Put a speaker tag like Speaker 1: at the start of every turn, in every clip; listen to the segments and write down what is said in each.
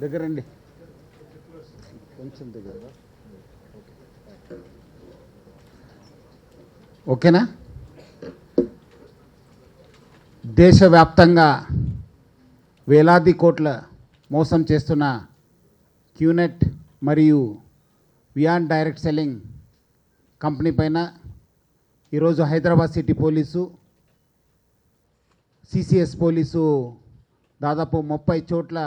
Speaker 1: దగ్గరండి కొంచెం దగ్గర ఓకేనా. దేశవ్యాప్తంగా వేలాది కోట్ల మోసం చేస్తున్న క్యూనెట్ మరియు వియాన్ డైరెక్ట్ సెల్లింగ్ కంపెనీ పైన ఈరోజు Hyderabad city police CCS police దాదాపు 30 చోట్ల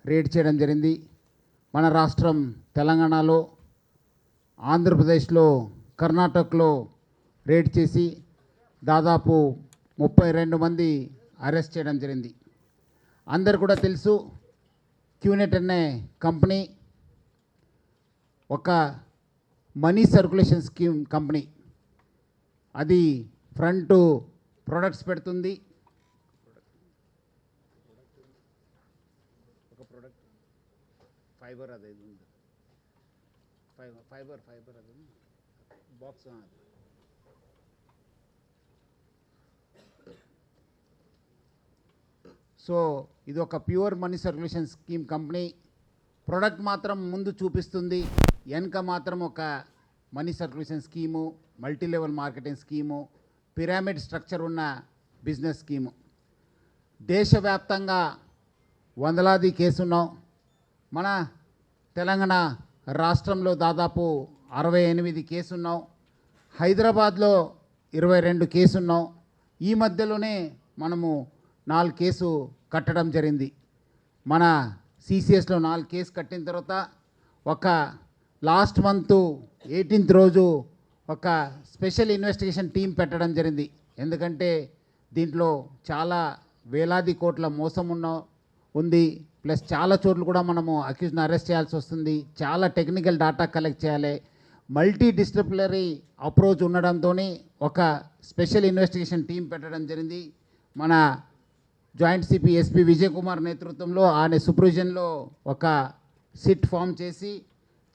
Speaker 1: రేడ్ చేయడం జరిగింది. మన రాష్ట్రం తెలంగాణలో, ఆంధ్రప్రదేశ్లో, కర్ణాటకలో రేడ్ చేసి దాదాపు 32 మంది అరెస్ట్ చేయడం జరిగింది. అందరు కూడా తెలుసు, క్యూనెట్ అనే కంపెనీ ఒక మనీ సర్క్యులేషన్ స్కీమ్ కంపెనీ. అది ఫ్రంట్ ప్రొడక్ట్స్ పెడుతుంది, ఒక ప్రొడక్ట్ ఫైబర్ అదే ఫైబర్ అదే బాక్స్. సో ఇది ఒక pure money circulation scheme company. Product మాత్రం ముందు చూపిస్తుంది, వెనక మాత్రం ఒక money circulation scheme, multi level marketing scheme, pyramid structure ఉన్న బిజినెస్ స్కీము. దేశవ్యాప్తంగా వందలాది కేసున్నాం. మన తెలంగాణ రాష్ట్రంలో దాదాపు 68 కేసున్నాం. హైదరాబాద్లో 22 కేసున్నాం. ఈ మధ్యలోనే మనము 4 కేసు కట్టడం జరిగింది. మన సిసిఎస్లో 4 కేసు కట్టిన తర్వాత ఒక లాస్ట్ మంత్ 18th రోజు ఒక స్పెషల్ ఇన్వెస్టిగేషన్ టీం పెట్టడం జరిగింది. ఎందుకంటే దీంట్లో చాలా వేలాది కోట్ల మోసం ఉంది. ప్లస్ చాలా చోట్ల కూడా మనము అక్యూజ్ని అరెస్ట్ చేయాల్సి వస్తుంది. చాలా టెక్నికల్ డాటా కలెక్ట్ చేయాలి. మల్టీ డిసిప్లినరీ అప్రోచ్ ఉండడంతో ఒక స్పెషల్ ఇన్వెస్టిగేషన్ టీం పెట్టడం జరిగింది. మన joint CP SP Vijay Kumar నేతృత్వంలో ఆయన సూపర్విజన్లో ఒక సిట్ ఫామ్ చేసి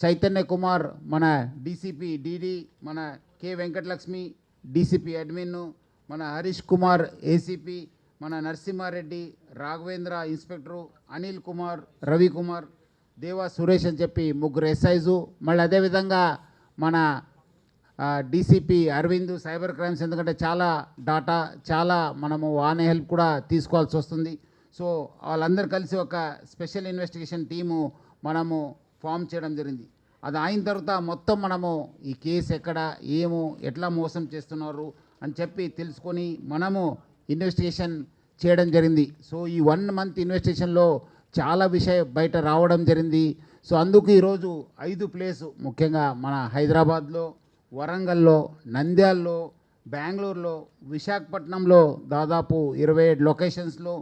Speaker 1: చైతన్య కుమార్ మన డీసీపీ డిడి, మన కె వెంకటలక్ష్మి డీసీపీ అడ్మిన్, మన హరీష్ కుమార్ ఏసీపీ, మన నరసింహారెడ్డి, రాఘవేంద్ర ఇన్స్పెక్టరు, అనిల్ కుమార్, రవికుమార్, దేవా సురేష్ అని చెప్పి 3 ఎస్ఐజు, మళ్ళీ అదేవిధంగా మన డీసీపీ అరవింద్ సైబర్ క్రైమ్స్. ఎందుకంటే చాలా డాటా, చాలా మనము వానే హెల్ప్ కూడా తీసుకోవాల్సి వస్తుంది. సో వాళ్ళందరూ కలిసి ఒక స్పెషల్ ఇన్వెస్టిగేషన్ టీము మనము ఫామ్ చేయడం జరిగింది. అది అయిన తర్వాత మొత్తం మనము ఈ కేసు ఎక్కడ, ఎట్లా మోసం చేస్తున్నారు అని చెప్పి తెలుసుకొని మనము ఇన్వెస్టిగేషన్ చేయడం జరిగింది. సో ఈ 1 month ఇన్వెస్టిగేషన్లో చాలా విషయం బయట రావడం జరిగింది. సో అందుకు ఈరోజు 5 ప్లేసు, ముఖ్యంగా మన హైదరాబాద్లో, వరంగల్లో, నంద్యాల్లో, బెంగళూరులో, విశాఖపట్నంలో దాదాపు 27 లొకేషన్స్లో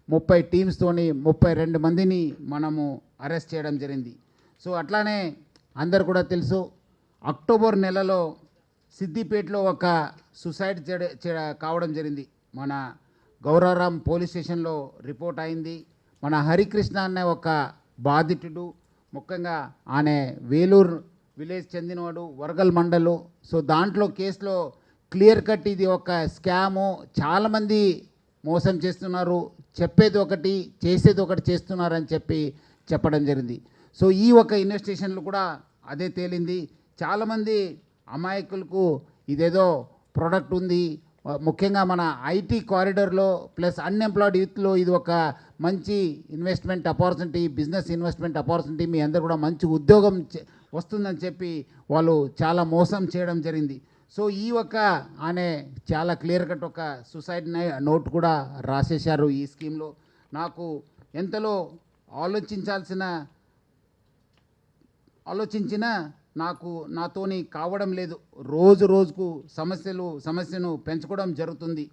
Speaker 1: 30 టీమ్స్తోని 32 మందిని మనము అరెస్ట్ చేయడం జరిగింది. సో అట్లానే అందరు కూడా తెలుసు, అక్టోబర్ నెలలో సిద్దిపేటలో ఒక సూసైడ్ కావడం జరిగింది. మన గౌరారాం పోలీస్ స్టేషన్లో రిపోర్ట్ అయింది. మన హరికృష్ణ అనే ఒక బాధితుడు, ముఖ్యంగా ఆయన వేలూరు విలేజ్ చెందినవాడు, వరగల్ మండలు. సో దాంట్లో కేసులో క్లియర్ కట్ ఇది ఒక స్కాము, చాలామంది మోసం చేస్తున్నారు, చెప్పేది ఒకటి చేసేది ఒకటి చేస్తున్నారని చెప్పడం జరిగింది. సో ఈ ఒక ఇన్వెస్టిగేషన్లు కూడా అదే తేలింది. చాలామంది అమాయకులకు ఇదేదో ప్రోడక్ట్ ఉంది, ముఖ్యంగా మన ఐటీ కారిడార్లో ప్లస్ అన్ఎంప్లాయిడ్ యూత్లో ఇది ఒక మంచి investment opportunity, business investment opportunity, మీ అందరు కూడా మంచి ఉద్యోగం వస్తుందని చెప్పి వాళ్ళు చాలా మోసం చేయడం జరిగింది. సో ఈ ఒక ఆయన చాలా క్లియర్ కట్ ఒక సూసైడ్ నోట్ కూడా రాసేశారు ఈ స్కీమ్లో. నాకు ఎంతలో ఆలోచించినా నాతోని కావడం లేదు. రోజుకు సమస్యను పెంచుకోవడం జరుగుతుంది.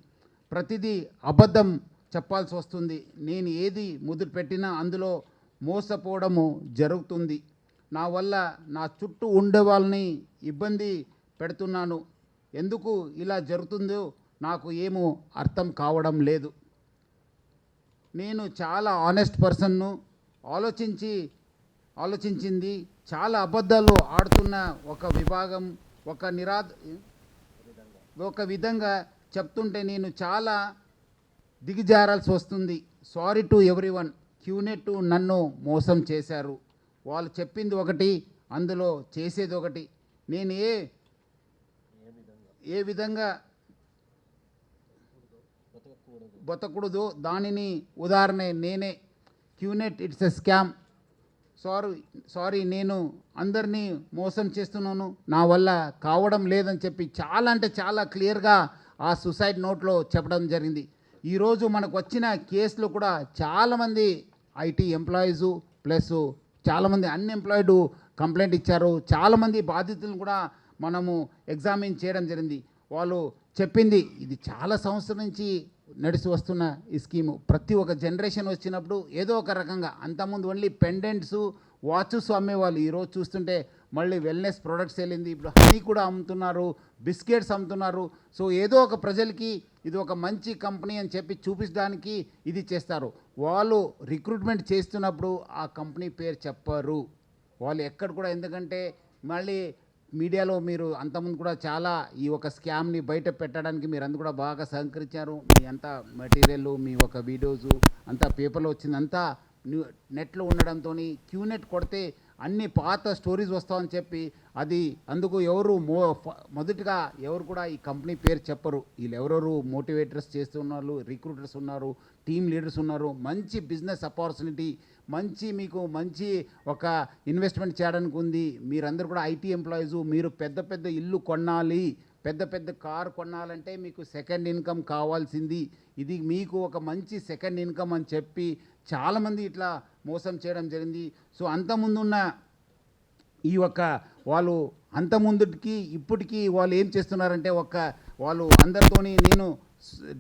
Speaker 1: ప్రతిదీ అబద్ధం చెప్పాల్సి వస్తుంది. నేను ఏది మొదలు పెట్టినా అందులో మోసపోవడము జరుగుతుంది. నా వల్ల నా చుట్టూ ఉండే వాళ్ళని ఇబ్బంది పెడుతున్నాను. ఎందుకు ఇలా జరుగుతుందో నాకు ఏమో అర్థం కావడం లేదు. నేను చాలా ఆనెస్ట్ పర్సన్ను. ఆలోచించింది చాలా అబద్ధాలు ఆడుతున్న ఒక విభాగం, ఒక విధంగా చెప్తుంటే నేను చాలా దిగజారాల్సి వస్తుంది. Sorry to everyone. క్యూనెట్ నన్ను మోసం చేశారు. వాళ్ళు చెప్పింది ఒకటి, అందులో చేసేది ఒకటి. నేను ఏ విధంగా బతకూడదు దానిని ఉదాహరణ నేనే. QNet it's a scam. Sorry నేను అందరినీ మోసం చేస్తున్నాను, నా వల్ల కావడం లేదని చెప్పి చాలా అంటే చాలా క్లియర్గా ఆ సూసైడ్ నోట్లో చెప్పడం జరిగింది. ఈరోజు మనకు వచ్చిన కేసులు కూడా చాలామంది ఐటీ ఎంప్లాయీసు ప్లస్ చాలామంది అన్ఎంప్లాయిడ్ కంప్లైంట్ ఇచ్చారు. చాలామంది బాధితులను కూడా మనము ఎగ్జామిన్ చేయడం జరిగింది. వాళ్ళు చెప్పింది ఇది చాలా సంవత్సరం నుంచి నడిచి వస్తున్న ఈ స్కీము. ప్రతి ఒక్క జనరేషన్ వచ్చినప్పుడు ఏదో ఒక రకంగా, అంతకుముందు ఓన్లీ పెండెంట్స్ వాచెస్ అమ్మేవాళ్ళు, ఈరోజు చూస్తుంటే మళ్ళీ వెల్నెస్ ప్రొడక్ట్స్ వెళ్ళింది, ఇప్పుడు హనీ కూడా అమ్ముతున్నారు, బిస్కెట్స్ అమ్ముతున్నారు. సో ఏదో ఒక ప్రజలకి ఇది ఒక మంచి కంపెనీ అని చెప్పి చూపించడానికి ఇది చేస్తారు. వాళ్ళు రిక్రూట్మెంట్ చేస్తున్నప్పుడు ఆ కంపెనీ పేరు చెప్పరు వాళ్ళు ఎక్కడ కూడా. ఎందుకంటే మళ్ళీ మీడియాలో మీరు అంతకుముందు కూడా చాలా ఈ ఒక స్కామ్ని బయట పెట్టడానికి మీరు అందరూ కూడా బాగా సహకరించారు. మీ అంతా మెటీరియల్, మీ ఒక వీడియోసు అంతా పేపర్లో వచ్చిందంతా నెట్లో ఉండడంతో క్యూనెట్ కొడితే అన్ని పాత స్టోరీస్ వస్తామని చెప్పి అది అందుకు ఎవరు మొదటిగా ఎవరు కూడా ఈ కంపెనీ పేరు చెప్పరు. వీళ్ళు ఎవరెవరు మోటివేటర్స్ చేస్తున్నారు, రిక్రూటర్స్ ఉన్నారు, టీమ్ లీడర్స్ ఉన్నారు, మంచి బిజినెస్ ఆపర్చునిటీ, మీకు మంచి ఒక ఇన్వెస్ట్మెంట్ చేయడానికి ఉంది. మీరందరూ కూడా ఐటీ ఎంప్లాయీస్, మీరు పెద్ద పెద్ద ఇల్లు కొనాలి, పెద్ద పెద్ద కార్ కొనాలంటే మీకు సెకండ్ ఇన్కమ్ కావాల్సింది, ఇది మీకు ఒక మంచి సెకండ్ ఇన్కమ్ అని చెప్పి చాలామంది ఇట్లా మోసం చేయడం జరిగింది. సో అంతకుముందున్న ఈ ఒక వాళ్ళు అంతకుముందుకి ఇప్పటికీ వాళ్ళు ఏం చేస్తున్నారంటే వాళ్ళు అందరితోని నేను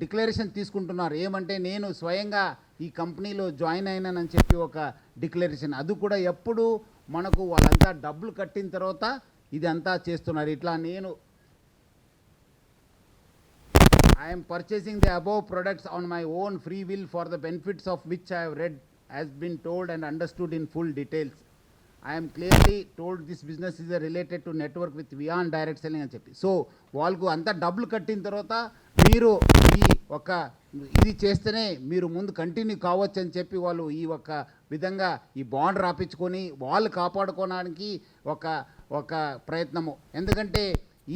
Speaker 1: డిక్లరేషన్ తీసుకుంటున్నారు. ఏమంటే నేను స్వయంగా ఈ కంపెనీలో జాయిన్ అయినానని చెప్పి ఒక డిక్లరేషన్. అది కూడా ఎప్పుడు మనకు వాళ్ళంతా డబ్బులు కట్టిన తర్వాత ఇది అంతా చేస్తున్నారు. ఇట్లా నేను I am purchasing the above products on my own free will for the benefits of which I have read has been told and understood in full details. I am clearly told this business is related to network with beyond direct selling అని చెప్పి. So వాళ్ళకు అంతా డబ్బులు కట్టిన తర్వాత మీరు ఈ ఒక ఇది చేస్తేనే మీరు ముందు కంటిన్యూ కావచ్చు అని చెప్పి వాళ్ళు ఈ ఒక విధంగా ఈ బాండ్ రాపించుకొని వాళ్ళు కాపాడుకోవడానికి ఒక ప్రయత్నము. ఎందుకంటే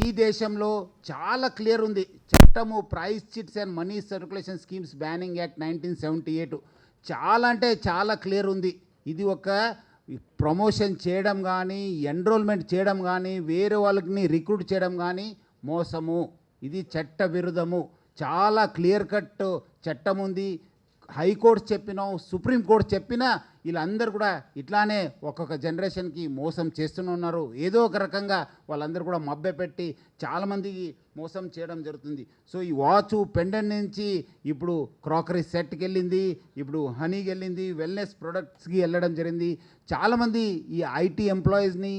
Speaker 1: ఈ దేశంలో చాలా క్లియర్ ఉంది చట్టము, price chits and money circulation schemes banning act 1978 చాలా అంటే చాలా క్లియర్ ఉంది. ఇది ఒక ప్రమోషన్ చేయడం కానీ, ఎన్రోల్మెంట్ చేయడం కానీ, వేరే వాళ్ళని రిక్రూట్ చేయడం కానీ మోసము, ఇది చట్ట విరుద్ధము. చాలా క్లియర్ కట్ చట్టం ఉంది. హైకోర్టు చెప్పినాం, సుప్రీంకోర్టు చెప్పినా వీళ్ళందరూ కూడా ఇట్లానే ఒక్కొక్క జనరేషన్కి మోసం చేస్తూనే ఉన్నారు. ఏదో ఒక రకంగా వాళ్ళందరూ కూడా మభ్యపెట్టి చాలామందికి మోసం చేయడం జరుగుతుంది. సో ఈ వాచ్ పెండెంట్ నుంచి ఇప్పుడు క్రాకరీ సెట్కి వెళ్ళింది, ఇప్పుడు హనీకి వెళ్ళింది, వెల్నెస్ ప్రొడక్ట్స్కి వెళ్ళడం జరిగింది. చాలామంది ఈ ఐటీ ఎంప్లాయీస్ని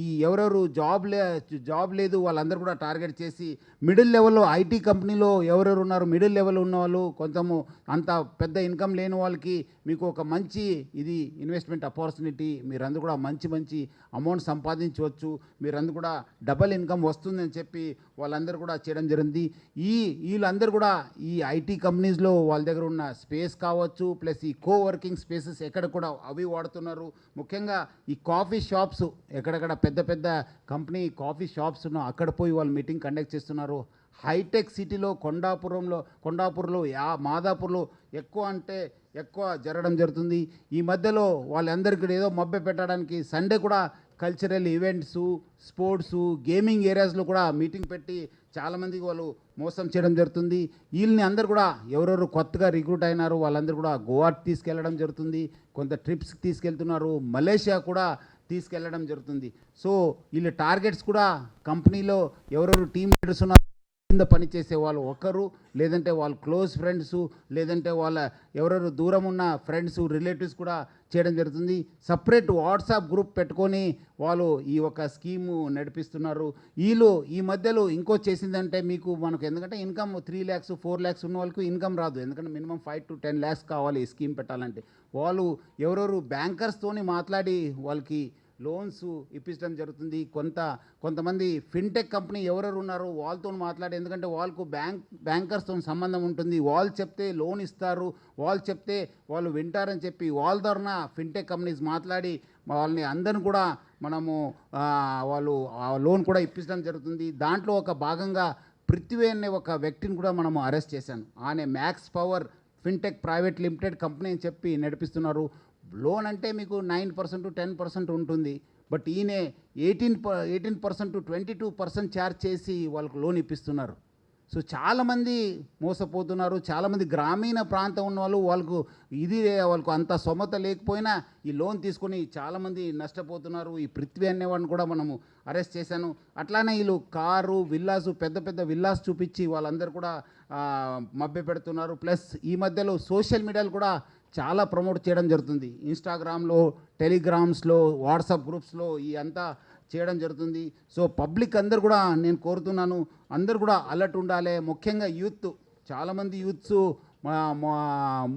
Speaker 1: ఈ ఎవరెవరు జాబ్ లేదు వాళ్ళందరూ కూడా టార్గెట్ చేసి మిడిల్ లెవెల్లో ఐటీ కంపెనీలో ఎవరెవరు ఉన్నారు, మిడిల్ లెవెల్ ఉన్న వాళ్ళు, కొంచెము అంత పెద్ద ఇన్కమ్ లేని వాళ్ళకి మీకు ఒక మంచి ఇది ఇన్వెస్ట్మెంట్ ఆపర్చునిటీ, మీరందరూ కూడా మంచి అమౌంట్ సంపాదించవచ్చు, మీరందరూ కూడా డబల్ ఇన్కమ్ వస్తుందని చెప్పి వాళ్ళందరూ కూడా చేయడం జరిగింది. వీళ్ళందరూ కూడా ఈ ఐటీ కంపెనీస్లో వాళ్ళ దగ్గర ఉన్న స్పేస్ కావచ్చు, ప్లస్ ఈ కోవర్కింగ్ స్పేసెస్ ఎక్కడ కూడా అవి వాడుతున్నారు. ముఖ్యంగా ఈ కాఫీ షాప్స్, ఎక్కడెక్కడ పెద్ద కంపెనీ కాఫీ షాప్స్ ఉన్నా అక్కడ పోయి వాళ్ళు మీటింగ్ కండక్ట్ చేస్తున్నారు. హైటెక్ సిటీలో కొండాపూర్లో మాదాపూర్లో ఎక్కువ అంటే ఎక్కువ జరగడం జరుగుతుంది. ఈ మధ్యలో వాళ్ళందరికీ ఏదో మభ్య పెట్టడానికి సండే కూడా కల్చరల్ ఈవెంట్స్, స్పోర్ట్స్, గేమింగ్ ఏరియాస్లో కూడా మీటింగ్ పెట్టి చాలామందికి వాళ్ళు మోసం చేయడం జరుగుతుంది. వీళ్ళని అందరు కూడా ఎవరెవరు కొత్తగా రిక్రూట్ అయినారు వాళ్ళందరూ కూడా గోవా తీసుకెళ్ళడం జరుగుతుంది, కొంత ట్రిప్స్కి తీసుకెళ్తున్నారు, మలేషియా కూడా తీసుకెళ్ళడం జరుగుతుంది. సో వీళ్ళ టార్గెట్స్ కూడా కంపెనీలో ఎవరెవరు టీమ్ లీడర్స్ ఉన్నారు కింద పనిచేసే వాళ్ళు ఒకరు, లేదంటే వాళ్ళ క్లోజ్ ఫ్రెండ్స్, లేదంటే వాళ్ళ ఎవరెవరు దూరం ఉన్న ఫ్రెండ్స్, రిలేటివ్స్ కూడా చేయడం జరుగుతుంది. సపరేట్ వాట్సాప్ గ్రూప్ పెట్టుకొని వాళ్ళు ఈ ఒక స్కీము నడిపిస్తున్నారు. వీళ్ళు ఈ మధ్యలో ఇంకో చేసిందంటే మనకు ఎందుకంటే ఇన్కమ్ 3 lakhs 4 lakhs ఉన్న వాళ్ళకు ఇన్కమ్ రాదు, ఎందుకంటే మినిమం 5 to 10 lakhs కావాలి ఈ స్కీమ్ పెట్టాలంటే. వాళ్ళు ఎవరెవరు బ్యాంకర్స్తోని మాట్లాడి వాళ్ళకి లోన్స్ ఇప్పించడం జరుగుతుంది. కొంతమంది ఫిన్టెక్ కంపెనీ ఎవరెవరు ఉన్నారో వాళ్ళతో మాట్లాడి, ఎందుకంటే వాళ్ళకు బ్యాంకర్స్తో సంబంధం ఉంటుంది, వాళ్ళు చెప్తే లోన్ ఇస్తారు, వాళ్ళు చెప్తే వాళ్ళు వింటారని చెప్పి వాళ్ళ ద్వారా ఫిన్టెక్ కంపెనీస్ మాట్లాడి వాళ్ళని అందరిని కూడా మనము వాళ్ళు లోన్ కూడా ఇప్పించడం జరుగుతుంది. దాంట్లో ఒక భాగంగా పృథ్వీ అనే ఒక వ్యక్తిని కూడా మనము అరెస్ట్ చేశాను. ఆయన max power fintech private limited company అని చెప్పి నడిపిస్తున్నారు. లోన్ అంటే మీకు 9% 10% ఉంటుంది, బట్ ఈయన 18% to 22% ఛార్జ్ చేసి వాళ్ళకు లోన్ ఇప్పిస్తున్నారు. సో చాలామంది మోసపోతున్నారు. చాలామంది గ్రామీణ ప్రాంతం ఉన్న వాళ్ళకు వాళ్ళకు అంత సొమ్మత లేకపోయినా ఈ లోన్ తీసుకొని చాలామంది నష్టపోతున్నారు. ఈ పృథ్వీ అనేవాడిని కూడా మనము అరెస్ట్ చేశాను. అట్లానే వీళ్ళు కారు విల్లాస్, పెద్ద పెద్ద విల్లాస్ చూపించి వాళ్ళందరూ కూడా మభ్య పెడుతున్నారు. ప్లస్ ఈ మధ్యలో సోషల్ మీడియాలో కూడా చాలా ప్రమోట్ చేయడం జరుగుతుంది. ఇన్స్టాగ్రామ్లో, టెలిగ్రామ్స్లో, వాట్సాప్ గ్రూప్స్లో ఈ అంతా చేయడం జరుగుతుంది. సో పబ్లిక్ అందరు కూడా నేను కోరుతున్నాను, అందరు కూడా అలర్ట్ ఉండాలి. ముఖ్యంగా యూత్, చాలామంది యూత్స్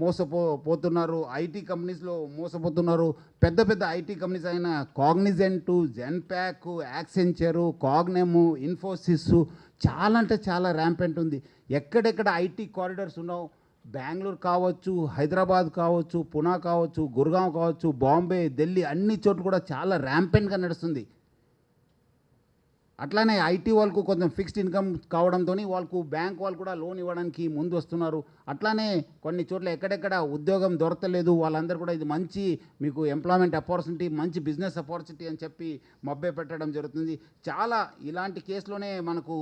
Speaker 1: మోసపోతున్నారు. ఐటీ కంపెనీస్లో మోసపోతున్నారు. పెద్ద పెద్ద ఐటీ కంపెనీస్ అయిన కాగ్నిజెంట్, జెన్పాక్, యాక్సెంచరు, కాగ్నెము, ఇన్ఫోసిస్ చాలా అంటే చాలా ర్యాంపెంట్ ఉంది. ఎక్కడెక్కడ ఐటీ కారిడార్స్ ఉన్నావు, బెంగళూరు కావచ్చు, హైదరాబాద్ కావచ్చు, పునా కావచ్చు, గుర్గాం కావచ్చు, బాంబే, ఢిల్లీ, అన్ని చోట్ల కూడా చాలా ర్యాంపెంట్గా నడుస్తుంది. అట్లానే ఐటీ వాళ్ళకు కొంచెం ఫిక్స్డ్ ఇన్కమ్ కావడంతో వాళ్ళకు బ్యాంక్ వాళ్ళు కూడా లోన్ ఇవ్వడానికి ముందు వస్తున్నారు. అట్లానే కొన్ని చోట్ల ఎక్కడెక్కడ ఉద్యోగం దొరకలేదు వాళ్ళందరూ కూడా ఇది మంచి మీకు ఎంప్లాయ్మెంట్ ఆపర్చునిటీ, మంచి బిజినెస్ ఆపర్చునిటీ అని చెప్పి మభ్య పెట్టడం జరుగుతుంది. చాలా ఇలాంటి కేసులోనే మనకు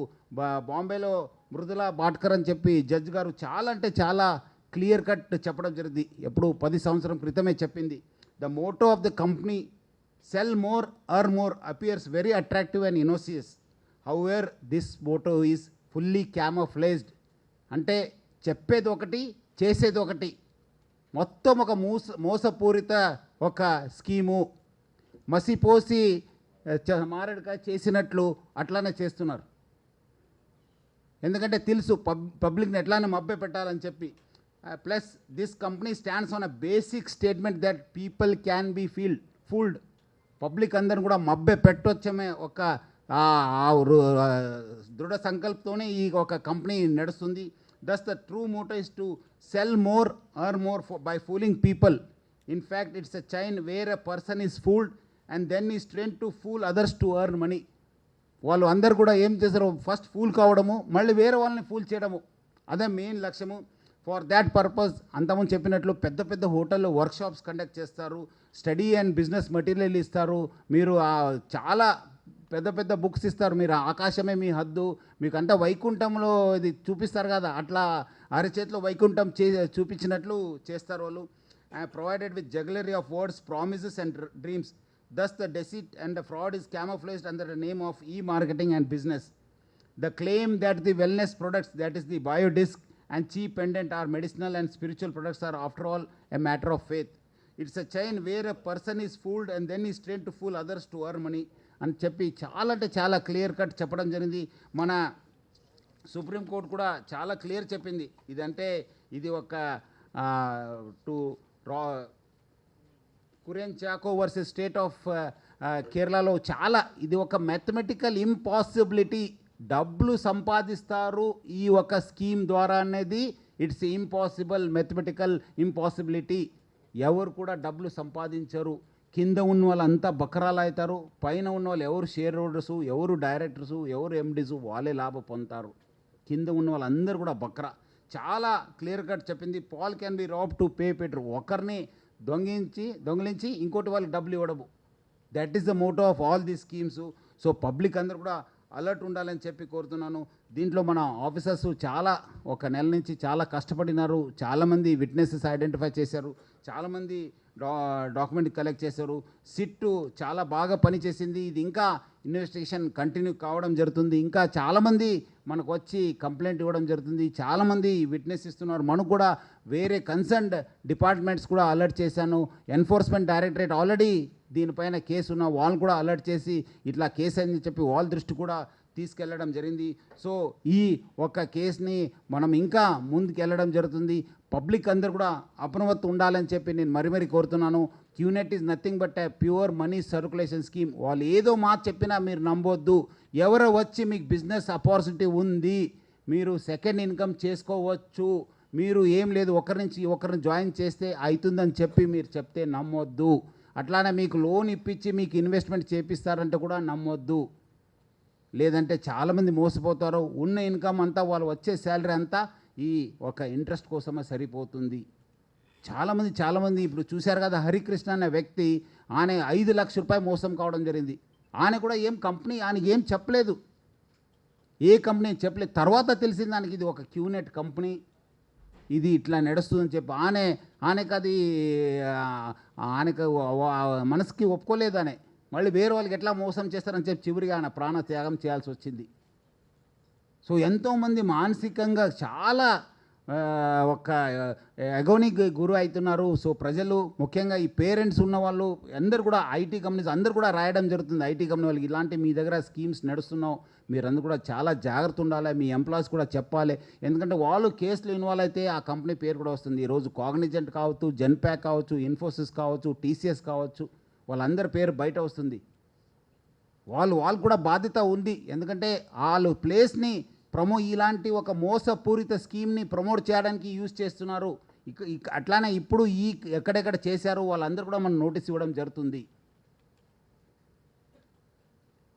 Speaker 1: బాంబేలో మృదులా భాట్కర్ అని చెప్పి జడ్జ్ గారు చాలా అంటే చాలా క్లియర్ కట్ చెప్పడం జరిగింది. ఎప్పుడు 10 సంవత్సరం క్రితమే చెప్పింది. The motto of the company sell more earn more appears very attractive and innocuous. However this motto is fully camouflaged. అంటే చెప్పేది ఒకటి, చేసేది ఒకటి, మొత్తం ఒక మోసపూరిత ఒక స్కీము, మసిపోసి మారడుగా చేసినట్లు అట్లానే చేస్తున్నారు. ఎందుకంటే తెలుసు పబ్లిక్ని ఎట్లానే మభ్య పెట్టాలని చెప్పి. Plus this company stands on a basic statement that people can be fooled. Public అందరిని కూడా మభ్య పెట్టొచ్చమే ఒక దృఢ సంకల్పంతోనే ఈ ఒక కంపెనీ నడుస్తుంది. Thus the true motto is to sell more, earn more by fooling people. In fact it's a chain where a person is fooled and then is train to fool others to earn money. వాళ్ళు అందరు కూడా ఏం చేశారు, first fool కావడము, మళ్ళీ వేరే వాళ్ళని pool చేయడము, అదే మెయిన్ లక్ష్యము. ఫర్ దాట్ పర్పస్ అంతకుముందు చెప్పినట్లు పెద్ద పెద్ద హోటల్లో వర్క్షాప్స్ కండక్ట్ చేస్తారు, స్టడీ అండ్ బిజినెస్ మెటీరియల్ ఇస్తారు, మీరు చాలా పెద్ద పెద్ద బుక్స్ ఇస్తారు, మీరు ఆకాశమే మీ హద్దు, మీకు అంతా వైకుంఠంలో ఇది చూపిస్తారు కదా, అట్లా అరచేతిలో వైకుంఠం చూపించినట్లు చేస్తారు వాళ్ళు. Provided with jugglery of words, promises and dreams. Thus, the deceit and the fraud is camouflaged under the name of e-marketing and business. The claim that the wellness products, that is the biodisc and cheap pendant, are medicinal and spiritual products are after all a matter of faith. It's a chain where a person is fooled and then is trained to fool others to earn money. అని చెప్పి చాలా అంటే చాలా clear cut చెప్పడం జరిగింది. మన supreme court కూడా చాలా క్లియర్ చెప్పింది. ఇదంటే ఇది ఒక Kurian Chacko versus state of కేరళలో చాలా ఇది ఒక మ్యాథమెటికల్ ఇంపాసిబిలిటీ. డబ్బులు సంపాదిస్తారు ఈ ఒక స్కీమ్ ద్వారా అనేది ఇట్స్ ఇంపాసిబుల్, మ్యాథమెటికల్ ఇంపాసిబిలిటీ. ఎవరు కూడా డబ్బులు సంపాదించరు. కింద ఉన్న వాళ్ళంతా బకరాలు అవుతారు, పైన ఉన్న వాళ్ళు ఎవరు షేర్ హోల్డర్సు, ఎవరు డైరెక్టర్సు, ఎవరు ఎండీసు వాళ్ళే లాభం పొందుతారు. కింద ఉన్న వాళ్ళందరూ కూడా బకరా. చాలా క్లియర్ కట్ చెప్పింది. Paul can be rob to pay petrol. ఒకరిని దొంగిలించి ఇంకోటి వాళ్ళకి డబ్బులు ఇవ్వడము. That is the motto of all these schemes. So public అందరూ కూడా అలర్ట్ ఉండాలని చెప్పి కోరుతున్నాను. దీంట్లో మన ఆఫీసర్స్ చాలా ఒక నెల నుంచి చాలా కష్టపడినారు. చాలామంది విట్నెసెస్ ఐడెంటిఫై చేశారు, చాలామంది డాక్యుమెంట్ కలెక్ట్ చేశారు. సిట్టు చాలా బాగా పనిచేసింది. ఇది ఇంకా ఇన్వెస్టిగేషన్ కంటిన్యూ కావడం జరుగుతుంది. ఇంకా చాలామంది మనకు వచ్చి కంప్లైంట్ ఇవ్వడం జరుగుతుంది. చాలామంది విట్నెస్ ఇస్తున్నారు. మనకు కూడా వేరే కన్సర్న్డ్ డిపార్ట్మెంట్స్ కూడా అలర్ట్ చేశాను. ఎన్ఫోర్స్మెంట్ డైరెక్టరేట్ ఆల్రెడీ దీనిపైన కేసు ఉన్న వాళ్ళని కూడా అలర్ట్ చేసి ఇట్లా కేసు అని చెప్పి వాళ్ళ దృష్టి కూడా తీసుకెళ్లడం జరిగింది. సో ఈ ఒక్క కేసుని మనం ఇంకా ముందుకెళ్ళడం జరుగుతుంది. పబ్లిక్ అందరు కూడా అప్రమత్తం ఉండాలని చెప్పి నేను మరీ కోరుతున్నాను. QNet is nothing but A pure money circulation scheme. వాళ్ళు ఏదో మాట చెప్పినా మీరు నమ్మొద్దు. ఎవరో వచ్చి మీకు బిజినెస్ ఆపర్చునిటీ ఉంది, మీరు సెకండ్ ఇన్కమ్ చేసుకోవచ్చు, మీరు ఏం లేదు ఒకరిని జాయిన్ చేస్తే అవుతుందని చెప్పి మీరు చెప్తే నమ్మొద్దు. అట్లానే మీకు లోన్ ఇప్పించి మీకు ఇన్వెస్ట్మెంట్ చేపిస్తారంటే కూడా నమ్మొద్దు. లేదంటే చాలామంది మోసపోతారు. ఉన్న ఇన్కమ్ అంతా వాళ్ళు వచ్చే శాలరీ అంతా ఈ ఒక ఇంట్రెస్ట్ కోసమే సరిపోతుంది. చాలామంది ఇప్పుడు చూశారు కదా, హరికృష్ణ అనే వ్యక్తి ఆయన 5 లక్షల రూపాయలు మోసం కావడం జరిగింది. ఆయన కూడా ఏం కంపెనీ ఆయనకి ఏం చెప్పలేదు, ఏ కంపెనీ చెప్పలేదు. తర్వాత తెలిసింది దానికి ఇది ఒక క్యూనెట్ కంపెనీ, ఇది ఇట్లా నడుస్తుందని చెప్పి ఆయనకు అది ఆయనకు మనసుకి ఒప్పుకోలేదు. అని మళ్ళీ వేరే వాళ్ళకి ఎట్లా మోసం చేస్తారని చెప్పి చివరిగా ఆయన ప్రాణ త్యాగం చేయాల్సి వచ్చింది. సో ఎంతోమంది మానసికంగా చాలా ఒక ఎగోనికి గురి అవుతున్నారు. సో ప్రజలు ముఖ్యంగా ఈ పేరెంట్స్ ఉన్న వాళ్ళు అందరు కూడా ఐటీ కంపెనీస్ అందరు కూడా రాయడం జరుగుతుంది. ఐటీ కంపెనీ వాళ్ళకి ఇలాంటి మీ దగ్గర స్కీమ్స్ నడుస్తున్నావు, మీరందరూ కూడా చాలా జాగ్రత్త ఉండాలి. మీ ఎంప్లాయీస్ కూడా చెప్పాలి. ఎందుకంటే వాళ్ళు కేసులు ఇన్వాల్వ్ అయితే ఆ కంపెనీ పేరు కూడా వస్తుంది. ఈరోజు కాగ్నిజెంట్ కావచ్చు, జెన్పాక్ కావచ్చు, ఇన్ఫోసిస్ కావచ్చు, టీసీఎస్ కావచ్చు, వాళ్ళందరి పేరు బయట వస్తుంది. వాళ్ళు కూడా బాధ్యత ఉంది. ఎందుకంటే వాళ్ళు ప్లేస్ని ఇలాంటి ఒక మోసపూరిత స్కీమ్ని ప్రమోట్ చేయడానికి యూజ్ చేస్తున్నారు. అట్లానే ఇప్పుడు ఎక్కడెక్కడ చేశారు వాళ్ళందరూ కూడా మనం నోటీస్ ఇవ్వడం జరుగుతుంది.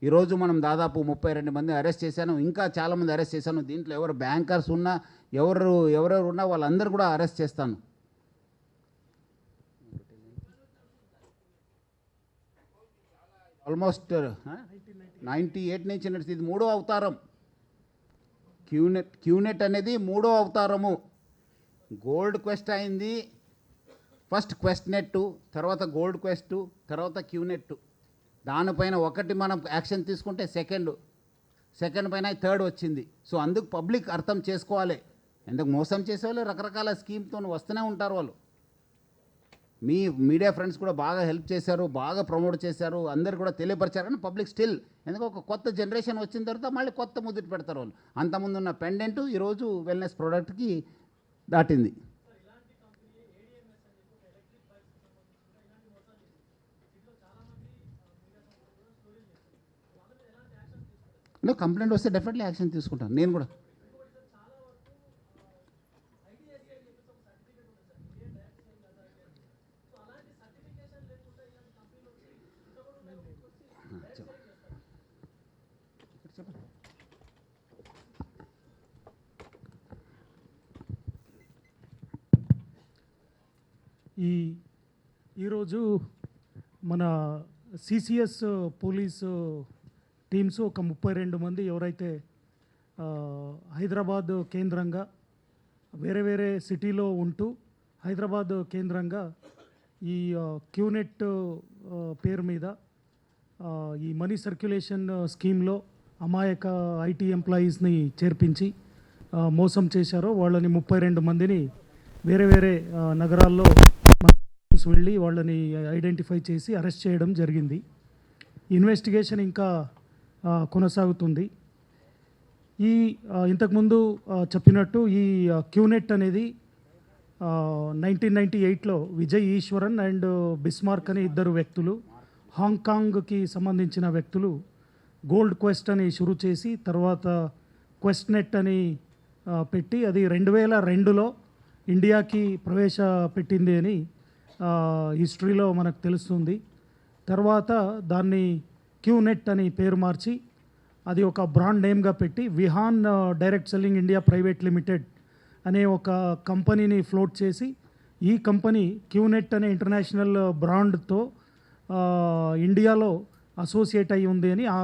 Speaker 1: ఈరోజు మనం దాదాపు 32 మంది అరెస్ట్ చేశాను, ఇంకా చాలామంది అరెస్ట్ చేశాను. దీంట్లో ఎవరు బ్యాంకర్స్ ఉన్నా ఎవరెవరు ఉన్నా వాళ్ళందరూ కూడా అరెస్ట్ చేస్తాను. ఆల్మోస్ట్ 98 నుంచి నడిచి ఇది 3వ అవతారం. క్యూనెట్ అనేది 3వ అవతారము. గోల్డ్ క్వెస్ట్ అయింది, ఫస్ట్ క్వెస్ట్ నెట్, తర్వాత గోల్డ్ క్వెస్ట్, తర్వాత క్యూనెట్. దానిపైన ఒకటి మనం యాక్షన్ తీసుకుంటే సెకండ్ పైన థర్డ్ వచ్చింది. సో అందుకు పబ్లిక్ అర్థం చేసుకోవాలి. ఎందుకు మోసం చేసేవాళ్ళు రకరకాల స్కీమ్తో వస్తూనే ఉంటారు. వాళ్ళు మీ మీడియా ఫ్రెండ్స్ కూడా బాగా హెల్ప్ చేశారు, బాగా ప్రమోట్ చేశారు, అందరు కూడా తెలియపరిచారు. కానీ పబ్లిక్ స్టిల్ ఎందుకు ఒక కొత్త జనరేషన్ వచ్చిన తర్వాత మళ్ళీ కొత్త ముద్దుట పెడతారు వాళ్ళు. అంతకుముందు ఉన్న పెండెంట్ ఈరోజు వెల్నెస్ ప్రోడక్ట్కి దాటింది. కంప్లైంట్ వస్తే డెఫినెట్లీ యాక్షన్ తీసుకుంటాను నేను కూడా.
Speaker 2: ఈరోజు మన సిసిఎస్ పోలీసు టీమ్స్ ఒక 32 మంది ఎవరైతే హైదరాబాద్ కేంద్రంగా వేరే సిటీలో ఉంటూ హైదరాబాద్ కేంద్రంగా ఈ క్యూనెట్ పేరు మీద ఈ మనీ సర్క్యులేషన్ స్కీమ్లో అమాయక ఐటీ ఎంప్లాయీస్ని చేర్పించి మోసం చేశారో వాళ్ళని 32 మందిని వేరే నగరాల్లో వెళ్ళి వాళ్ళని ఐడెంటిఫై చేసి అరెస్ట్ చేయడం జరిగింది. ఇన్వెస్టిగేషన్ ఇంకా కొనసాగుతుంది. ఇంతకుముందు చెప్పినట్టు ఈ క్యూనెట్ అనేది 1998లో విజయ్ ఈశ్వరన్ అండ్ బిస్మార్క్ అనే 2 వ్యక్తులు హాంకాంగ్కి సంబంధించిన వ్యక్తులు గోల్డ్ క్వెస్ట్ అని షురూ చేసి తర్వాత క్వెస్ట్ నెట్ అని పెట్టి అది 2002లో ఇండియాకి ప్రవేశపెట్టింది అని హిస్టరీలో మనకు తెలుస్తుంది. తర్వాత దాన్ని క్యూనెట్ అని పేరు మార్చి అది ఒక బ్రాండ్ నేమ్గా పెట్టి Vihaan direct selling India private limited అనే ఒక కంపెనీని ఫ్లోట్ చేసి ఈ కంపెనీ క్యూనెట్ అనే ఇంటర్నేషనల్ బ్రాండ్తో ఇండియాలో అసోసియేట్ అయి ఉంది అని ఆ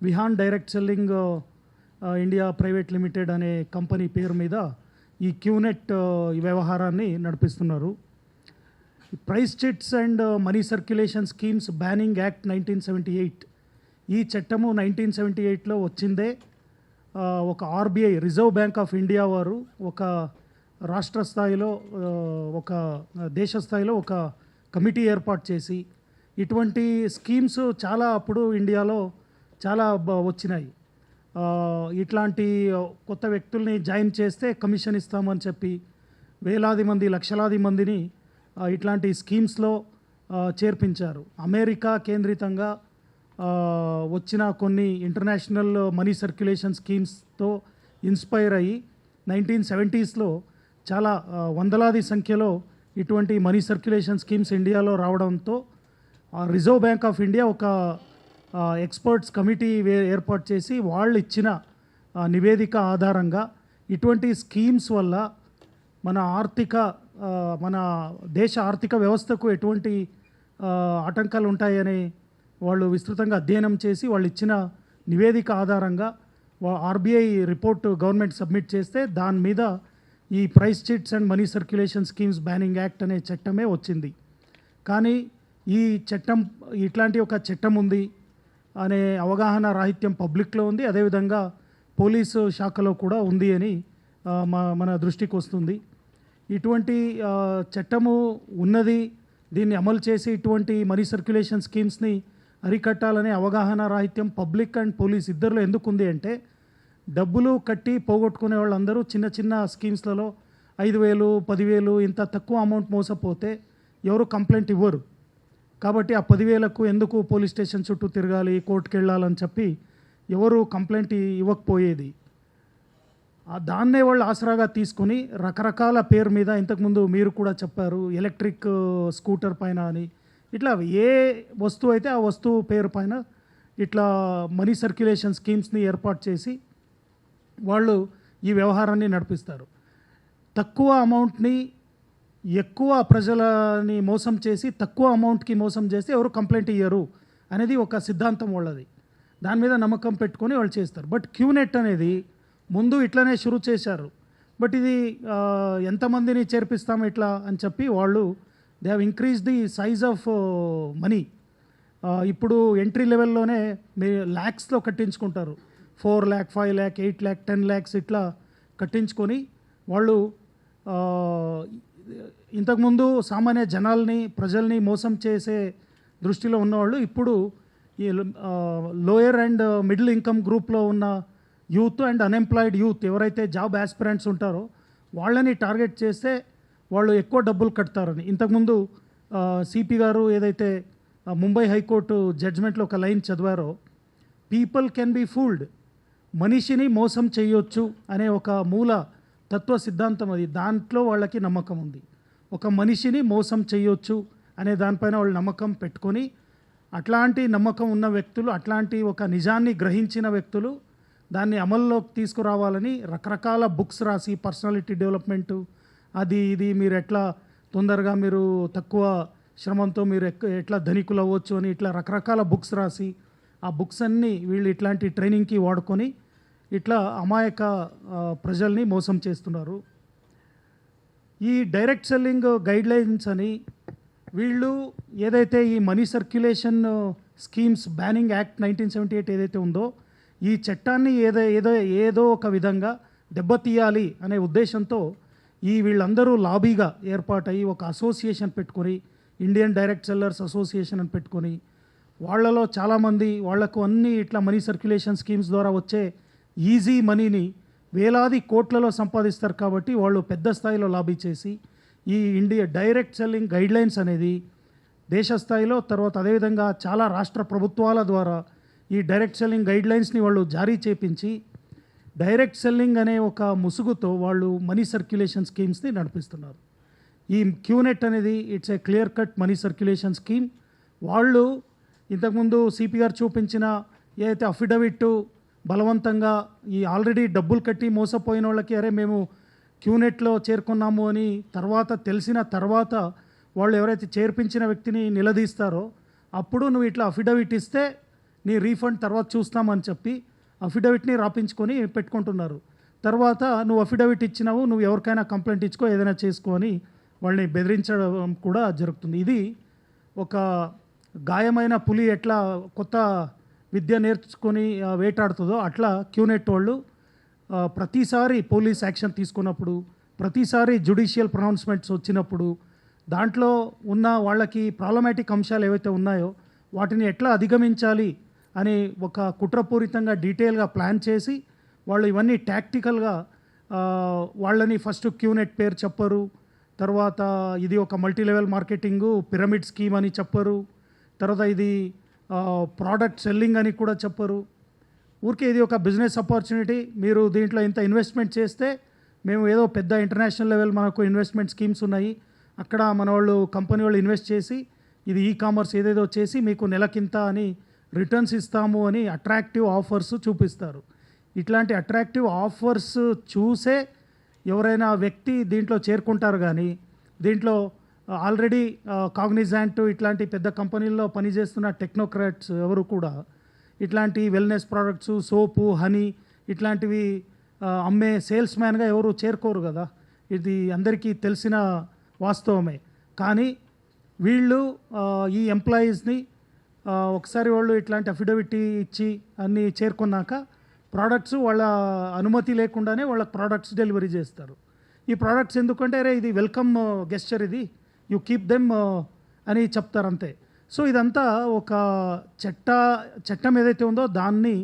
Speaker 2: Vihaan direct selling India private limited అనే కంపెనీ పేరు మీద ఈ క్యూనెట్ వ్యవహారాన్ని నడిపిస్తున్నారు. Prize chits and money circulation schemes banning act 1978 ఈ చట్టము 1978లో వచ్చిందే. ఒక RBI Reserve Bank of India వారు ఒక రాష్ట్ర స్థాయిలో ఒక దేశ స్థాయిలో ఒక కమిటీ ఏర్పాటు చేసి ఇటువంటి స్కీమ్స్ చాలా అప్పుడు ఇండియాలో చాలా వచ్చినాయి. ఇట్లాంటి కొత్త వ్యక్తుల్ని జాయిన్ చేస్తే కమిషన్ ఇస్తామని చెప్పి వేలాది మంది లక్షలాది మందిని ఇట్లాంటి స్కీమ్స్లో చేర్పించారు. అమెరికా కేంద్రితంగా వచ్చిన కొన్ని ఇంటర్నేషనల్ మనీ సర్క్యులేషన్ స్కీమ్స్తో ఇన్స్పైర్ అయ్యి 1970స్లో చాలా వందలాది సంఖ్యలో ఇటువంటి మనీ సర్క్యులేషన్ స్కీమ్స్ ఇండియాలో రావడంతో రిజర్వ్ బ్యాంక్ ఆఫ్ ఇండియా ఒక ఎక్స్పర్ట్స్ కమిటీ ఏర్పాటు చేసి వాళ్ళు ఇచ్చిన నివేదిక ఆధారంగా ఇటువంటి స్కీమ్స్ వల్ల మన దేశ ఆర్థిక వ్యవస్థకు ఎటువంటి ఆటంకాలు ఉంటాయని వాళ్ళు విస్తృతంగా అధ్యయనం చేసి వాళ్ళు ఇచ్చిన నివేదిక ఆధారంగా ఆర్బీఐ రిపోర్టు గవర్నమెంట్ సబ్మిట్ చేస్తే దాని మీద ఈ price chits and money circulation schemes banning act అనే చట్టమే వచ్చింది. కానీ ఈ చట్టం ఇట్లాంటి ఒక చట్టం ఉంది అనే అవగాహన రాహిత్యం పబ్లిక్లో ఉంది, అదేవిధంగా పోలీసు శాఖలో కూడా ఉంది అని మన దృష్టికి వస్తుంది. ఇటువంటి చట్టము ఉన్నది, దీన్ని అమలు చేసి ఇటువంటి మనీ సర్క్యులేషన్ స్కీమ్స్ని అరికట్టాలనే అవగాహన రాహిత్యం పబ్లిక్ అండ్ పోలీస్ ఇద్దరిలో ఎందుకు ఉంది అంటే, డబ్బులు కట్టి పోగొట్టుకునే వాళ్ళందరూ చిన్న చిన్న స్కీమ్స్లలో 5,000 10,000 ఇంత తక్కువ అమౌంట్ మోసపోతే ఎవరు కంప్లైంట్ ఇవ్వరు. కాబట్టి ఆ 10,000కు ఎందుకు పోలీస్ స్టేషన్ చుట్టూ తిరగాలి, కోర్టుకు వెళ్ళాలని చెప్పి ఎవరు కంప్లైంట్ ఇవ్వకపోయేది. దాన్నే వాళ్ళు ఆసరాగా తీసుకొని రకరకాల పేరు మీద, ఇంతకుముందు మీరు కూడా చెప్పారు ఎలక్ట్రిక్ స్కూటర్ పైన అని, ఇట్లా ఏ వస్తువు అయితే ఆ వస్తువు పేరు పైన ఇట్లా మనీ సర్క్యులేషన్ స్కీమ్స్ని ఏర్పాటు చేసి వాళ్ళు ఈ వ్యవహారాన్ని నడిపిస్తారు. తక్కువ అమౌంట్ని ఎక్కువ ప్రజలని మోసం చేసి తక్కువ అమౌంట్కి మోసం చేస్తే ఎవరు కంప్లైంట్ ఇయ్యరు అనేది ఒక సిద్ధాంతం వాళ్ళది. దాని మీద నమ్మకం పెట్టుకొని వాళ్ళు చేస్తారు. బట్ క్యూనెట్ అనేది ముందు ఇట్లనే షురూ చేశారు. బట్ ఇది ఎంతమందిని చేర్పిస్తాము ఇట్లా అని చెప్పి వాళ్ళు they have increase the size of money. ఇప్పుడు ఎంట్రీ లెవెల్లోనే మీరు ల్యాక్స్లో కట్టించుకుంటారు. 4 lakh 5 lakh 8 lakh 10 lakhs ఇట్లా కట్టించుకొని వాళ్ళు ఇంతకుముందు సామాన్య ప్రజల్ని మోసం చేసే దృష్టిలో ఉన్నవాళ్ళు ఇప్పుడు ఈ లోయర్ అండ్ మిడిల్ ఇన్కమ్ గ్రూప్లో ఉన్న యూత్ అండ్ అన్ఎంప్లాయిడ్ యూత్ ఎవరైతే జాబ్ ఆస్పిరెంట్స్ ఉంటారో వాళ్ళని టార్గెట్ చేస్తే వాళ్ళు ఎక్కువ డబ్బులు కడతారని. ఇంతకుముందు సిపి గారు ఏదైతే ముంబై హైకోర్టు జడ్జ్మెంట్లో ఒక లైన్ చదివారో, పీపుల్ కెన్ బీ ఫూల్డ్, మనిషిని మోసం చేయొచ్చు అనే ఒక మూల తత్వ సిద్ధాంతం అది. దాంట్లో వాళ్ళకి నమ్మకం ఉంది. ఒక మనిషిని మోసం చేయొచ్చు అనే దానిపైన వాళ్ళు నమ్మకం పెట్టుకొని, అట్లాంటి నమ్మకం ఉన్న వ్యక్తులు, అట్లాంటి ఒక నిజాన్ని గ్రహించిన వ్యక్తులు దాన్ని అమల్లోకి తీసుకురావాలని రకరకాల బుక్స్ రాసి, పర్సనాలిటీ డెవలప్మెంటు అది ఇది, మీరు ఎట్లా తొందరగా మీరు తక్కువ శ్రమంతో మీరు ఎట్లా ధనికులు అవ్వచ్చు అని ఇట్లా రకరకాల బుక్స్ రాసి, ఆ బుక్స్ అన్నీ వీళ్ళు ఇట్లాంటి ట్రైనింగ్కి వాడుకొని ఇట్లా అమాయక ప్రజల్ని మోసం చేస్తున్నారు. ఈ డైరెక్ట్ సెల్లింగ్ గైడ్లైన్స్ అని వీళ్ళు ఏదైతే ఈ money circulation schemes banning act 1978 ఏదైతే ఉందో, ఈ చట్టాన్ని ఏదో ఒక విధంగా దెబ్బతీయాలి అనే ఉద్దేశంతో వీళ్ళందరూ లాబీగా ఏర్పాటయ్యి ఒక అసోసియేషన్ పెట్టుకొని, ఇండియన్ డైరెక్ట్ సెల్లర్స్ అసోసియేషన్ అని పెట్టుకొని, వాళ్ళలో చాలామంది వాళ్లకు అన్ని ఇట్లా మనీ సర్క్యులేషన్ స్కీమ్స్ ద్వారా వచ్చే ఈజీ మనీని వేలాది కోట్లలో సంపాదిస్తారు. కాబట్టి వాళ్ళు పెద్ద స్థాయిలో లాబీ చేసి ఈ ఇండియా డైరెక్ట్ సెల్లింగ్ గైడ్లైన్స్ అనేది దేశ స్థాయిలో, తర్వాత అదేవిధంగా చాలా రాష్ట్ర ప్రభుత్వాల ద్వారా ఈ డైరెక్ట్ సెల్లింగ్ గైడ్లైన్స్ని వాళ్ళు జారీ చేపించి, డైరెక్ట్ సెల్లింగ్ అనే ఒక ముసుగుతో వాళ్ళు మనీ సర్క్యులేషన్ స్కీమ్స్ని నడిపిస్తున్నారు. ఈ క్యూనెట్ అనేది it's a clear cut money circulation scheme. వాళ్ళు ఇంతకుముందు సిపి గారు చూపించిన ఏదైతే అఫిడవిట్ బలవంతంగా ఈ ఆల్రెడీ డబ్బులు కట్టి మోసపోయిన వాళ్ళకి, అరే మేము క్యూనెట్లో చేరుకున్నాము అని తెలిసిన తర్వాత వాళ్ళు ఎవరైతే చేర్పించిన వ్యక్తిని నిలదీస్తారో, అప్పుడు నువ్వు ఇట్లా అఫిడవిట్ ఇస్తే నీ రీఫండ్ తర్వాత చూస్తామని చెప్పి అఫిడవిట్ని రాపించుకొని పెట్టుకుంటున్నారు. తర్వాత నువ్వు అఫిడవిట్ ఇచ్చినావు, నువ్వు ఎవరికైనా కంప్లైంట్ ఇచ్చుకో, ఏదైనా చేసుకో అని వాళ్ళని బెదిరించడం కూడా జరుగుతుంది. ఇది ఒక గాయమైన పులి ఎట్లా కొత్త విద్య నేర్చుకొని వేటాడుతుందో అట్లా క్యూనెట్ వాళ్ళు ప్రతిసారి పోలీస్ యాక్షన్ తీసుకున్నప్పుడు, ప్రతిసారి జ్యుడిషియల్ ప్రొనౌన్స్మెంట్స్ వచ్చినప్పుడు, దాంట్లో ఉన్న వాళ్ళకి ప్రాబ్లమాటిక్ అంశాలు ఏవైతే ఉన్నాయో వాటిని ఎట్లా అధిగమించాలి అని ఒక కుట్రపూరితంగా డీటెయిల్గా ప్లాన్ చేసి వాళ్ళు ఇవన్నీ టాక్టికల్గా వాళ్ళని ఫస్ట్ క్యూనెట్ పేరు చెప్పరు, తర్వాత ఇది ఒక multi level marketing pyramid scheme అని చెప్పరు, తర్వాత ఇది ప్రోడక్ట్ సెల్లింగ్ అని కూడా చెప్పరు. ఊరికే ఇది ఒక బిజినెస్ ఆపర్చునిటీ, మీరు దీంట్లో ఇంత ఇన్వెస్ట్మెంట్ చేస్తే మేము ఏదో పెద్ద ఇంటర్నేషనల్ లెవెల్ మనకు ఇన్వెస్ట్మెంట్ స్కీమ్స్ ఉన్నాయి, అక్కడ మన వాళ్ళు కంపెనీ వాళ్ళు ఇన్వెస్ట్ చేసి ఇది ఈ కామర్స్ ఏదేదో చేసి మీకు నెలకింత అని రిటర్న్స్ ఇస్తాము అని అట్రాక్టివ్ ఆఫర్స్ చూపిస్తారు. ఇట్లాంటి అట్రాక్టివ్ ఆఫర్స్ చూసే ఎవరైనా వ్యక్తి దీంట్లో చేరుకుంటారు. కానీ దీంట్లో ఆల్రెడీ కాగ్నిజెంట్ ఇట్లాంటి పెద్ద కంపెనీల్లో పనిచేస్తున్న టెక్నోక్రాట్స్ ఎవరు కూడా ఇట్లాంటి వెల్నెస్ ప్రోడక్ట్స్, సోపు, హనీ ఇట్లాంటివి అమ్మే సేల్స్ మ్యాన్గా ఎవరు చేరుకోరు కదా. ఇది అందరికీ తెలిసిన వాస్తవమే. కానీ వీళ్ళు ఈ ఎంప్లాయీస్ని ఒకసారి వాళ్ళు ఇట్లాంటి అఫిడవిట్ ఇచ్చి అన్నీ చేరుకున్నాక ప్రోడక్ట్స్ వాళ్ళ అనుమతి లేకుండానే వాళ్ళ ప్రోడక్ట్స్ డెలివరీ చేస్తారు. ఈ ప్రోడక్ట్స్ ఎందుకంటే అరే ఇది వెల్కమ్ గెస్చర్, ఇది యూ కీప్ దెమ్ అని చెప్తారు అంతే. సో ఇదంతా ఒక చట్టం ఏదైతే ఉందో దాన్ని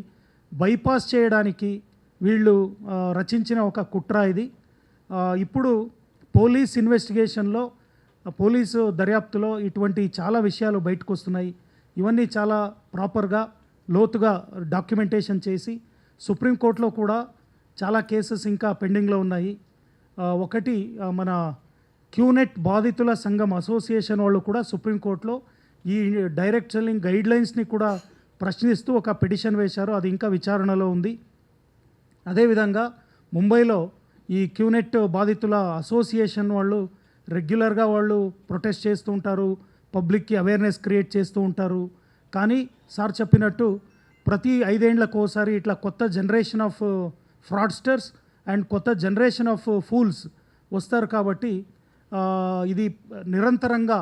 Speaker 2: బైపాస్ చేయడానికి వీళ్ళు రచించిన ఒక కుట్ర ఇది. ఇప్పుడు పోలీస్ ఇన్వెస్టిగేషన్లో, పోలీసు దర్యాప్తులో ఇటువంటి చాలా విషయాలు బయటకు వస్తున్నాయి. ఇవన్నీ చాలా ప్రాపర్గా లోతుగా డాక్యుమెంటేషన్ చేసి సుప్రీంకోర్టులో కూడా చాలా కేసెస్ ఇంకా పెండింగ్లో ఉన్నాయి. ఒకటి మన క్యూనెట్ బాధితుల సంఘం అసోసియేషన్ వాళ్ళు కూడా సుప్రీంకోర్టులో ఈ డైరెక్ట్ సెల్లింగ్ గైడ్లైన్స్ని కూడా ప్రశ్నిస్తూ ఒక పిటిషన్ వేశారు, అది ఇంకా విచారణలో ఉంది. అదేవిధంగా ముంబైలో ఈ క్యూనెట్ బాధితుల అసోసియేషన్ వాళ్ళు రెగ్యులర్గా వాళ్ళు ప్రొటెస్ట్ చేస్తూ ఉంటారు, పబ్లిక్కి అవేర్నెస్ క్రియేట్ చేస్తూ ఉంటారు. కానీ సార్ చెప్పినట్టు ప్రతి 5 ఏళ్లకు ఒకసారి ఇట్లా కొత్త జనరేషన్ ఆఫ్ ఫ్రాడ్స్టర్స్ అండ్ కొత్త జనరేషన్ ఆఫ్ ఫూల్స్ వస్తారు. కాబట్టి ఇది నిరంతరంగా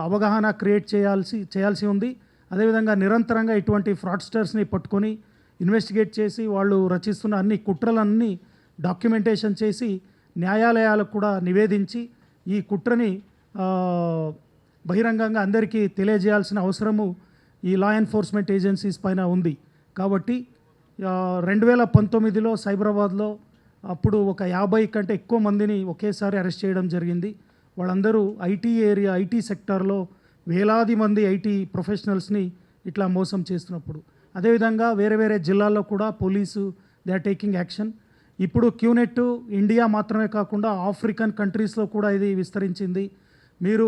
Speaker 2: అవగాహన క్రియేట్ చేయాల్సి ఉంది. అదేవిధంగా నిరంతరంగా ఇటువంటి ఫ్రాడ్స్టర్స్ని పట్టుకొని ఇన్వెస్టిగేట్ చేసి వాళ్ళు రచిస్తున్న అన్ని కుట్రలన్నీ డాక్యుమెంటేషన్ చేసి న్యాయాలయాలకు కూడా నివేదించి ఈ కుట్రని బహిరంగంగా అందరికీ తెలియజేయాల్సిన అవసరము ఈ లా ఎన్ఫోర్స్మెంట్ ఏజెన్సీస్ పైన ఉంది. కాబట్టి 2019లో సైబరాబాద్లో అప్పుడు ఒక 50 కంటే ఎక్కువ మందిని ఒకేసారి అరెస్ట్ చేయడం జరిగింది. వాళ్ళందరూ ఐటీ సెక్టార్లో వేలాది మంది ఐటీ ప్రొఫెషనల్స్ని ఇట్లా మోసం చేస్తున్నప్పుడు. అదేవిధంగా వేరే వేరే జిల్లాల్లో కూడా police they are taking action. ఇప్పుడు క్యూనెట్ ఇండియా మాత్రమే కాకుండా ఆఫ్రికన్ కంట్రీస్లో కూడా ఇది విస్తరించింది. మీరు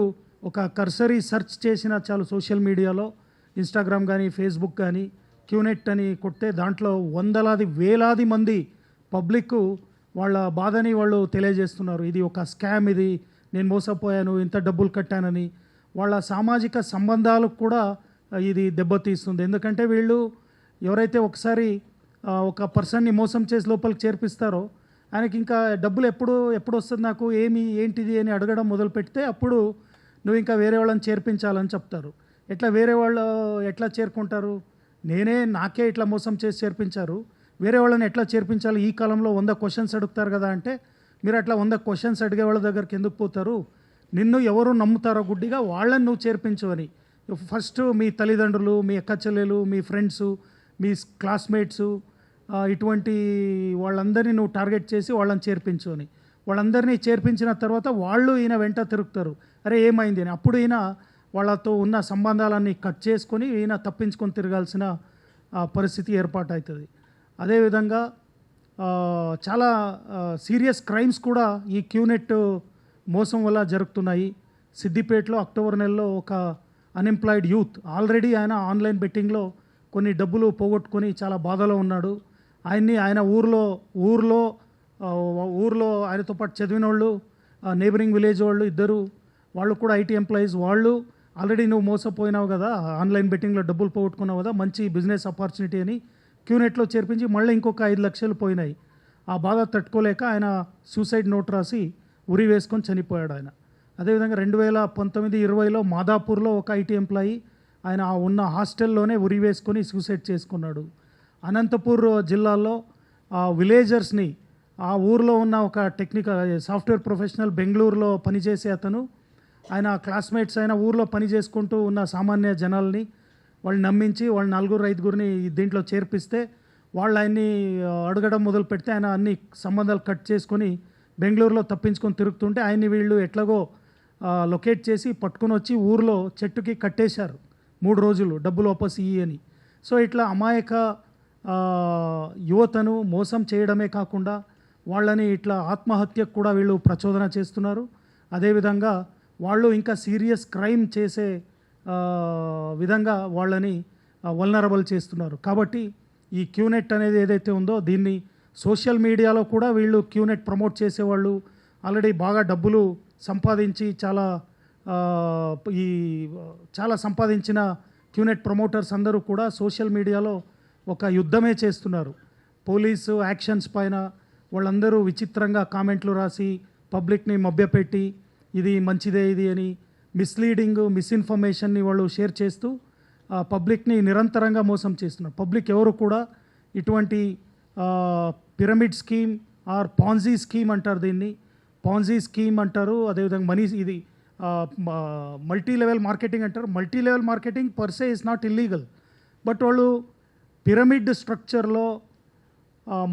Speaker 2: ఒక కర్సరీ సెర్చ్ చేసిన చాలు సోషల్ మీడియాలో ఇన్స్టాగ్రామ్ కానీ ఫేస్బుక్ కానీ క్యూనెట్ అని కొడితే దాంట్లో వందలాది వేలాది మంది పబ్లిక్ వాళ్ళ బాధని వాళ్ళు తెలియజేస్తున్నారు. ఇది ఒక స్కామ్, ఇది నేను మోసపోయాను, ఇంత డబ్బులు కట్టానని. వాళ్ళ సామాజిక సంబంధాలకు కూడా ఇది దెబ్బతీస్తుంది. ఎందుకంటే వీళ్ళు ఎవరైతే ఒకసారి ఒక పర్సన్ని మోసం చేసి లోపలికి చేర్పిస్తారో ఆయనకి ఇంకా డబ్బులు ఎప్పుడు వస్తుంది, నాకు ఏంటిది అని అడగడం మొదలు పెడితే అప్పుడు నువ్వు ఇంకా వేరే వాళ్ళని చేర్పించాలని చెప్తారు. వేరే వాళ్ళు ఎట్లా చేరుకుంటారు? నాకే ఇట్లా మోసం చేసి చేర్పించారు, వేరే వాళ్ళని ఎట్లా చేర్పించాలి? ఈ కాలంలో 100 క్వశ్చన్స్ అడుగుతారు కదా. అంటే మీరు అట్లా 100 క్వశ్చన్స్ అడిగే వాళ్ళ దగ్గరికి ఎందుకు పోతారు? నిన్ను ఎవరు నమ్ముతారో గుడ్డిగా వాళ్ళని నువ్వు చేర్పించు అని. ఫస్ట్ మీ తల్లిదండ్రులు, మీ అక్క చెల్లెలు, మీ ఫ్రెండ్సు, మీ క్లాస్మేట్సు, ఇటువంటి వాళ్ళందరినీ నువ్వు టార్గెట్ చేసి వాళ్ళని చేర్పించు అని. వాళ్ళందరినీ చేర్పించిన తర్వాత వాళ్ళు ఈయన వెంట తిరుగుతారు, అరే ఏమైంది అని. అప్పుడు ఈయన వాళ్ళతో ఉన్న సంబంధాలన్నీ కట్ చేసుకొని ఈయన తప్పించుకొని తిరగాల్సిన పరిస్థితి ఏర్పాటవుతుంది. అదేవిధంగా చాలా సీరియస్ క్రైమ్స్ కూడా ఈ క్యూనెట్ మోసం వల్ల జరుగుతున్నాయి. సిద్దిపేటలో అక్టోబర్ నెలలో ఒక అన్ఎంప్లాయిడ్ యూత్ ఆల్రెడీ ఆయన ఆన్లైన్ బెట్టింగ్లో కొన్ని డబ్బులు పోగొట్టుకొని చాలా బాధలో ఉన్నాడు. ఆయన ఊర్లో ఆయనతో పాటు చదివిన వాళ్ళు, నేబరింగ్ విలేజ్ వాళ్ళు ఇద్దరు, వాళ్ళు కూడా ఐటీ ఎంప్లాయీస్. వాళ్ళు ఆల్రెడీ నువ్వు మోసపోయినావు కదా, ఆన్లైన్ బెట్టింగ్లో డబ్బులు పోగొట్టుకున్నావు కదా, మంచి బిజినెస్ ఆపర్చునిటీ అని క్యూనెట్లో చేర్పించి మళ్ళీ ఇంకొక 5 లక్షలు పోయినాయి. ఆ బాధ తట్టుకోలేక ఆయన సూసైడ్ నోట్ రాసి ఉరి వేసుకొని చనిపోయాడు ఆయన. అదేవిధంగా 2019-20లో మాదాపూర్లో ఒక ఐటీ ఎంప్లాయీ ఆయన ఉన్న హాస్టల్లోనే ఉరి వేసుకొని సూసైడ్ చేసుకున్నాడు. అనంతపూర్ జిల్లాలో విలేజర్స్ని, ఆ ఊర్లో ఉన్న ఒక సాఫ్ట్వేర్ ప్రొఫెషనల్ బెంగళూరులో పనిచేసే అతను, ఆయన క్లాస్మేట్స్ అయిన ఊర్లో పని చేసుకుంటూ ఉన్న సామాన్య జనాల్ని వాళ్ళు నమ్మించి వాళ్ళు 4-5గురిని దీంట్లో చేర్పిస్తే వాళ్ళు ఆయన్ని అడగడం మొదలు పెడితే ఆయన అన్ని సంబంధాలు కట్ చేసుకొని బెంగళూరులో తప్పించుకొని తిరుగుతుంటే ఆయన్ని వీళ్ళు ఎట్లాగో లొకేట్ చేసి పట్టుకొని వచ్చి ఊర్లో చెట్టుకి కట్టేశారు 3 రోజులు డబ్బులు వాపస్ ఇయ్యి అని. సో ఇట్లా అమాయక యువతను మోసం చేయడమే కాకుండా వాళ్ళని ఇట్లా ఆత్మహత్యకు కూడా వీళ్ళు ప్రచోదన చేస్తున్నారు. అదేవిధంగా వాళ్ళు ఇంకా సీరియస్ క్రైమ్ చేసే విధంగా వాళ్ళని వల్నరబుల్ చేస్తున్నారు. కాబట్టి ఈ క్యూనెట్ అనేది ఏదైతే ఉందో దీన్ని సోషల్ మీడియాలో కూడా వీళ్ళు క్యూనెట్ ప్రమోట్ చేసేవాళ్ళు ఆల్రెడీ బాగా డబ్బులు సంపాదించి చాలా సంపాదించిన క్యూనెట్ ప్రమోటర్స్ అందరూ కూడా సోషల్ మీడియాలో ఒక యుద్ధమే చేస్తున్నారు. పోలీసు యాక్షన్స్ పైన వాళ్ళందరూ విచిత్రంగా కామెంట్లు రాసి పబ్లిక్ని మభ్యపెట్టి ఇది మంచిదే ఇది అని మిస్ఇన్ఫర్మేషన్ని వాళ్ళు షేర్ చేస్తూ పబ్లిక్ని నిరంతరంగా మోసం చేస్తున్నారు. పబ్లిక్ ఎవరు కూడా ఇటువంటి pyramid scheme or Ponzi scheme అంటారు, దీన్ని పాన్జీ స్కీమ్ అంటారు. అదేవిధంగా మనీ ఇది మల్టీ లెవెల్ మార్కెటింగ్ అంటారు. Multi level marketing per se is not illegal, but వాళ్ళు పిరమిడ్ స్ట్రక్చర్లో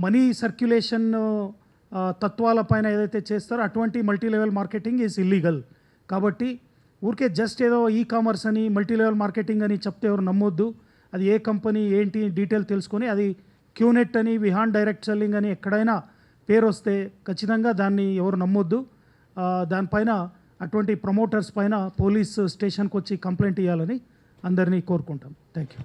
Speaker 2: మనీ సర్క్యులేషన్ తత్వాలపైన ఏదైతే చేస్తారో అటువంటి multi level marketing is illegal. కాబట్టి ఊరికే జస్ట్ ఏదో ఈ కామర్స్ అని మల్టీ లెవెల్ మార్కెటింగ్ అని చెప్తే ఎవరు నమ్మొద్దు. అది ఏ కంపెనీ ఏంటి డీటెయిల్ తెలుసుకొని అది క్యూనెట్ అని విహాన్ డైరెక్ట్ సెల్లింగ్ అని ఎక్కడైనా పేరు వస్తే ఖచ్చితంగా దాన్ని ఎవరు నమ్మొద్దు. దానిపైన అటువంటి ప్రమోటర్స్ పైన పోలీస్ స్టేషన్కి వచ్చి కంప్లైంట్ ఇవ్వాలని అందరినీ కోరుకుంటాం. Thank you.